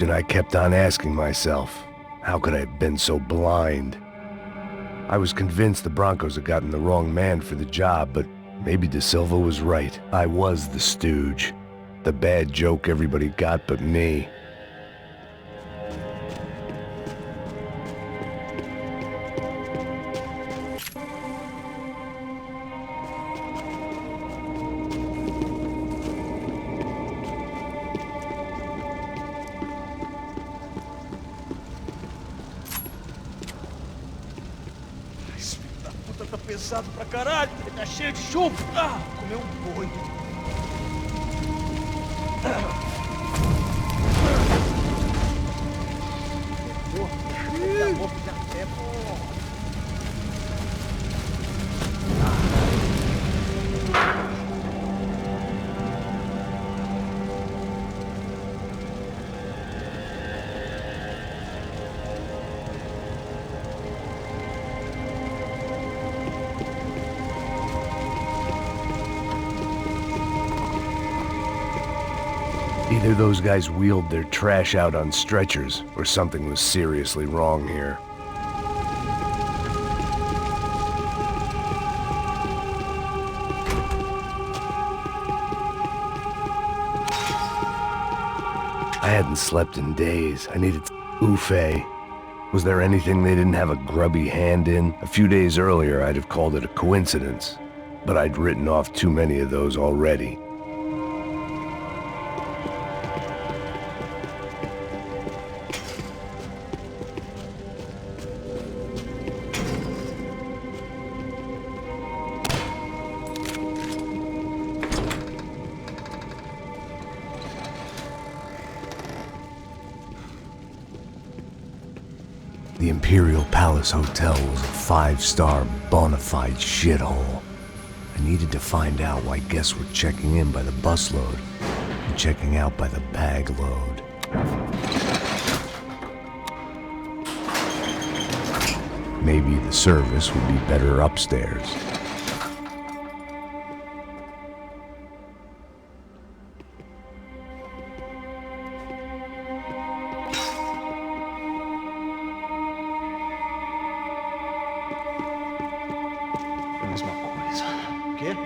And I kept on asking myself, how could I have been so blind? I was convinced the Broncos had gotten the wrong man for the job, but maybe De Silva was right. I was the stooge. The bad joke everybody got but me. Tá pesado pra caralho, tá cheio de chumbo. Comeu um boi. Either those guys wheeled their trash out on stretchers, or something was seriously wrong here. I hadn't slept in days. I needed Ufe. Was there anything they didn't have a grubby hand in? A few days earlier, I'd have called it a coincidence, but I'd written off too many of those already. The Imperial Palace Hotel was a five-star, bona fide shithole. I needed to find out why guests were checking in by the busload and checking out by the bag load. Maybe the service would be better upstairs.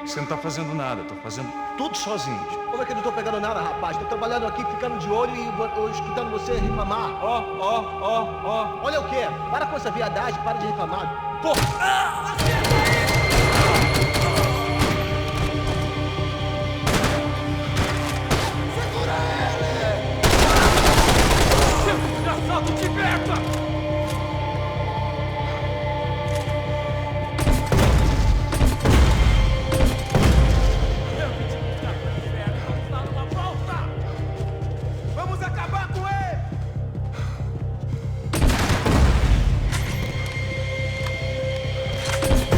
Você não tá fazendo nada, tô fazendo tudo sozinho. Como é que eu não tô pegando nada, rapaz? Tô trabalhando aqui, ficando de olho e escutando você reclamar. Ó. Olha o quê? Para com essa viadagem, para de reclamar. Porra! Segura ele! Seu assalto, te liberta!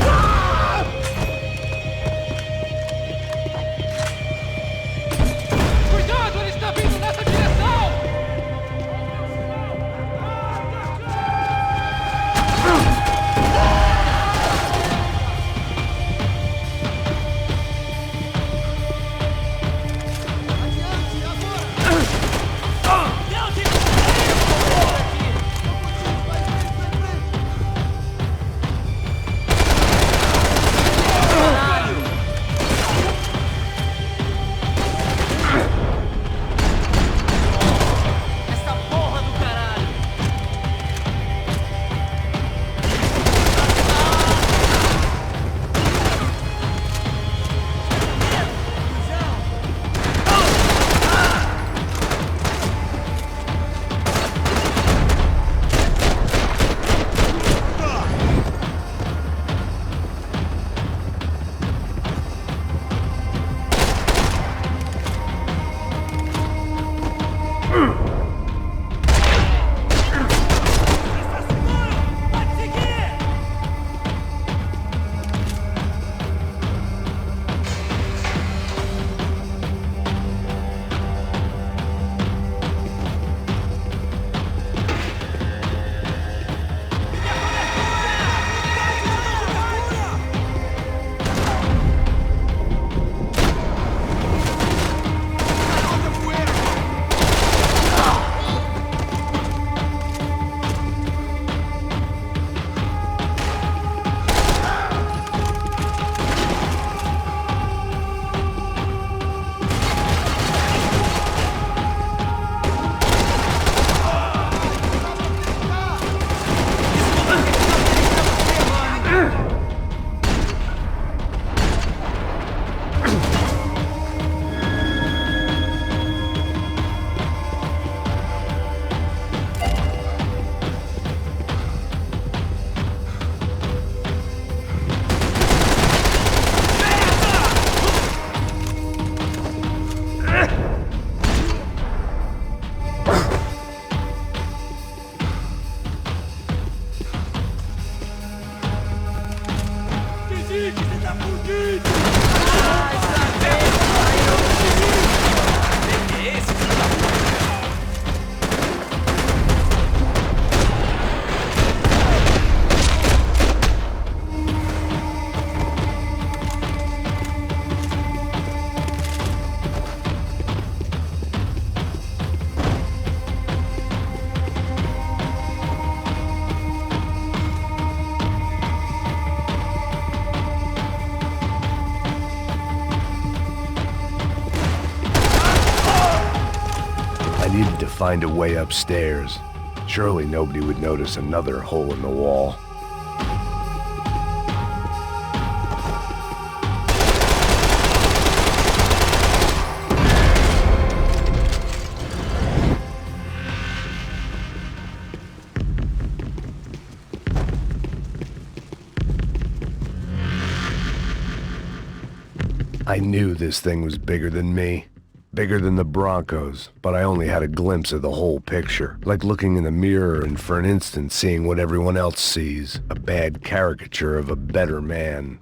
Ah! find a way upstairs. Surely nobody would notice another hole in the wall. I knew this thing was bigger than me. Bigger than the Broncos, but I only had a glimpse of the whole picture. Like looking in the mirror and for an instant seeing what everyone else sees. A bad caricature of a better man.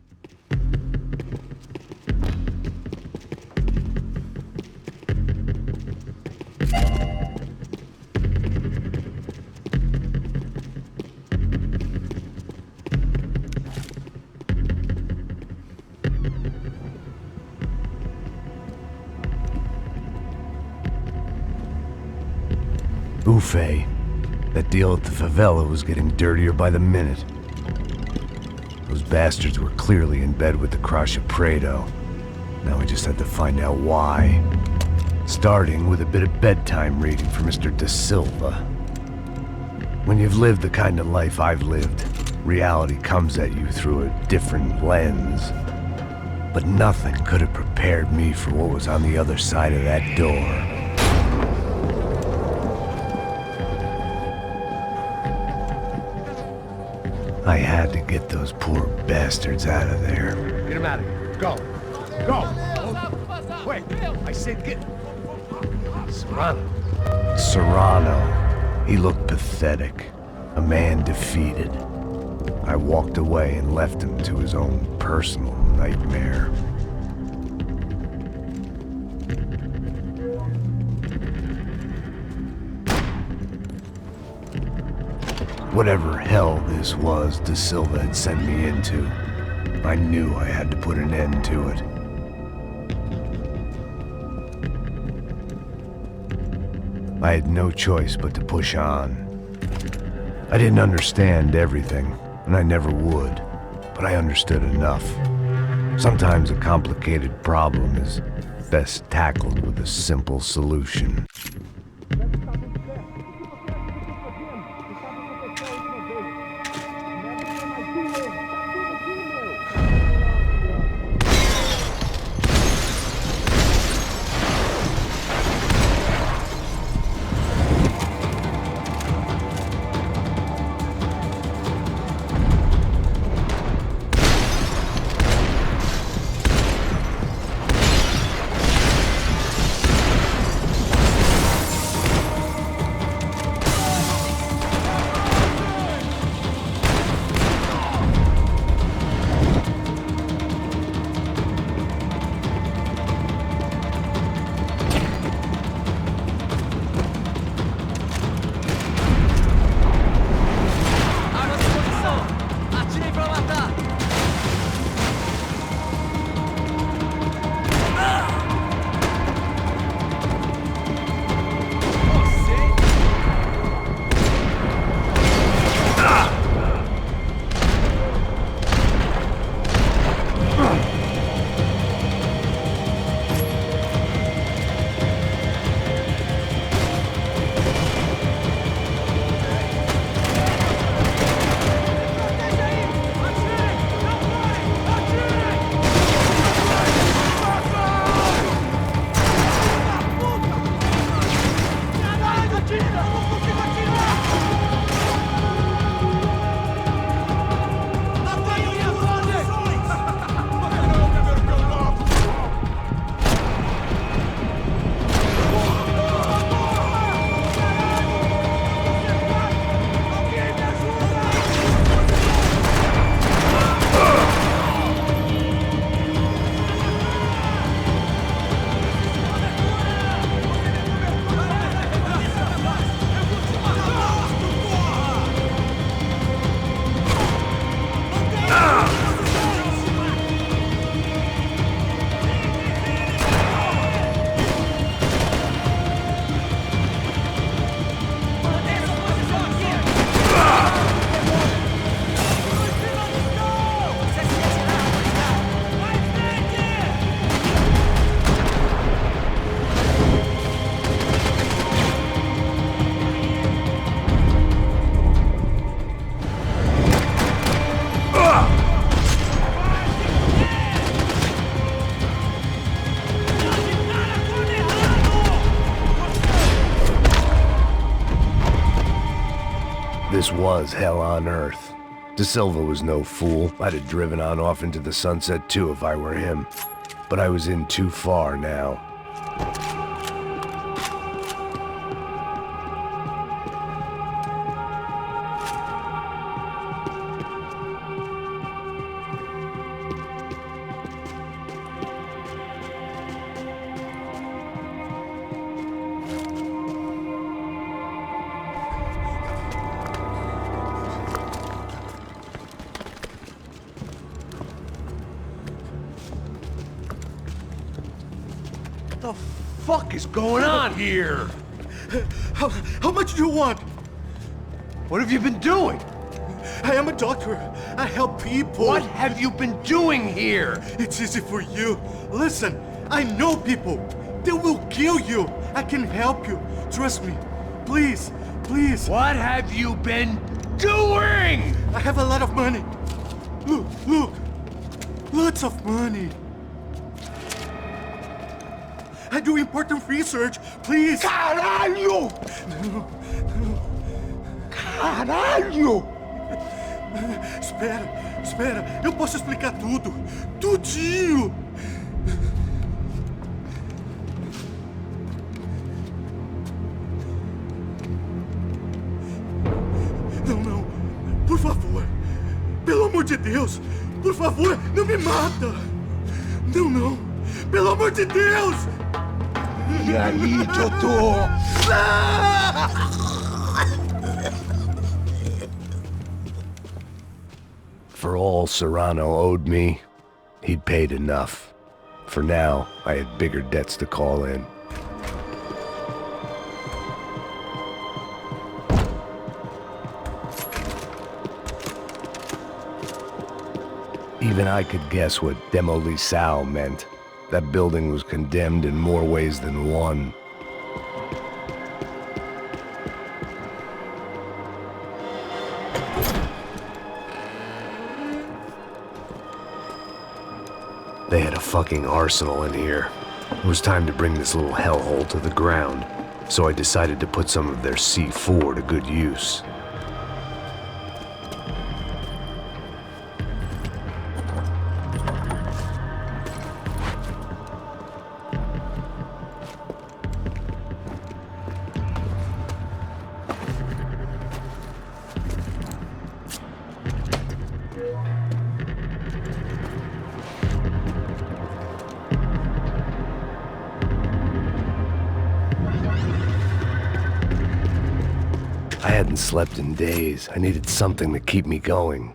Buffet. That deal at the favela was getting dirtier by the minute. Those bastards were clearly in bed with the Crash of Prado. Now we just had to find out why. Starting with a bit of bedtime reading for Mr. Da Silva. When you've lived the kind of life I've lived, reality comes at you through a different lens. But nothing could have prepared me for what was on the other side of that door. I had to get those poor bastards out of there. Get him out of here. Go. Go. Wait. I said get... Serrano. Serrano. He looked pathetic. A man defeated. I walked away and left him to his own personal nightmare. Whatever hell this was Da Silva had sent me into, I knew I had to put an end to it. I had no choice but to push on. I didn't understand everything, and I never would, but I understood enough. Sometimes a complicated problem is best tackled with a simple solution. This was hell on earth. De Silva was no fool. I'd have driven on off into the sunset too if I were him. But I was in too far now. What the fuck is going on here? How much do you want? What have you been doing? I am a doctor. I help people. What have you been doing here? It's easy for you. Listen, I know people. They will kill you. I can help you. Trust me. Please, please. What have you been doing? I have a lot of money. Look, look. Lots of money. I do important research. Please. Caralho! Caralho! Espera. Eu posso explicar tudo. Tudinho. Não. Por favor. Pelo amor de Deus. Por favor, não me mata. Não. Pelo amor de Deus. E aí, doutor? For all Serrano owed me, he'd paid enough. For now, I had bigger debts to call in. Even I could guess what demolição meant. That building was condemned in more ways than one. They had a fucking arsenal in here. It was time to bring this little hellhole to the ground, so I decided to put some of their C4 to good use. I hadn't slept in days. I needed something to keep me going.